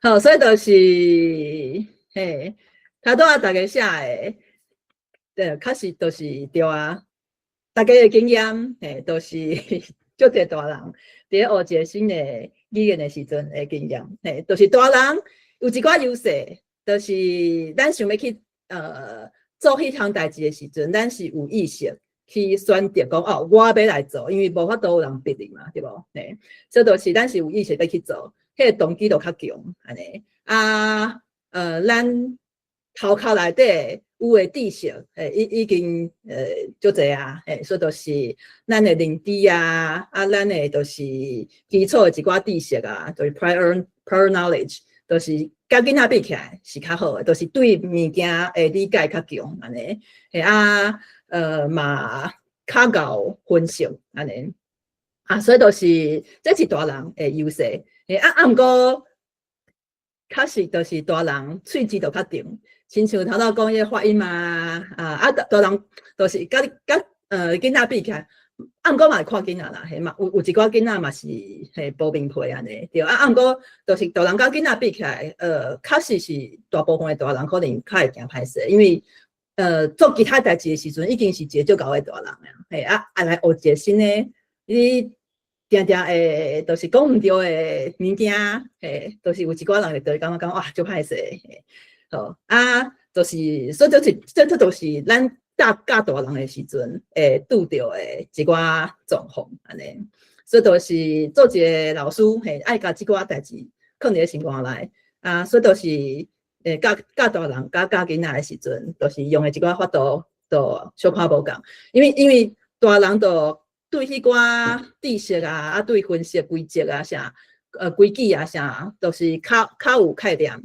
好，所以就是嘿，头拄仔大家写的，对，确实就是对啊。大家的经验，嘿，都是足侪大人伫学一个新的语言的时阵的经验，嘿，都是大人有一寡优势，就是咱想要去做迄项代志的时阵，咱是有意识去选择讲哦，我要来做，因为无法度有人逼你嘛，对无？嘿，所以就是咱是有意识要去做，迄个动机就较强，安尼啊，咱头壳内底有诶知识，已经足侪啊，所以就是咱诶认知啊，咱诶就是基础诶一寡知识啊，就是 prior knowledge，就是甲囡仔比起来是较好诶，就是对物件诶理解较强安尼，嘛较够分析安尼，所以就是这是大人诶优势，毋过确实就是大人喙齿就较长。亲像头头讲迄个发音嘛，大人就是甲囡仔比起来，毋过嘛会看囡仔啦，嘿嘛有一寡囡仔嘛是薄面皮安尼，对毋过就是大人甲囡仔比起来，确实是大部分的大人可能较会惊歹势，因为做其他代志的时阵，已经是一个足够的大人啊，嘿来学一个新的，你定定诶，就是讲毋对的物件，就是有一寡人就会感觉讲哇，足歹势。好就是所以这就是咱教大人的时阵会拄到的一寡状况安尼，所以就是做一个老师爱甲即寡代志放伫心肝内所以就是教大人教囡仔的时阵，就是用的一寡法度都小可无共，因为大人都对迄寡知识对分析规则啥规矩啥，都是较有概念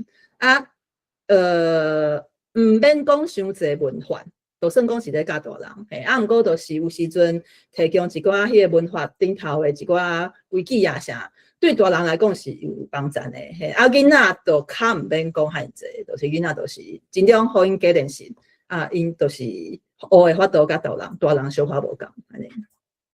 毋免讲伤济文法，就算讲是咧教大人，毋过就是有时阵提供一寡迄个文法顶头的一寡规矩啥，对大人来讲是有帮助的。囡仔就较毋免讲遐济，就是囡仔就是尽量互因加练习因就是学的法度甲大人小可无共安尼。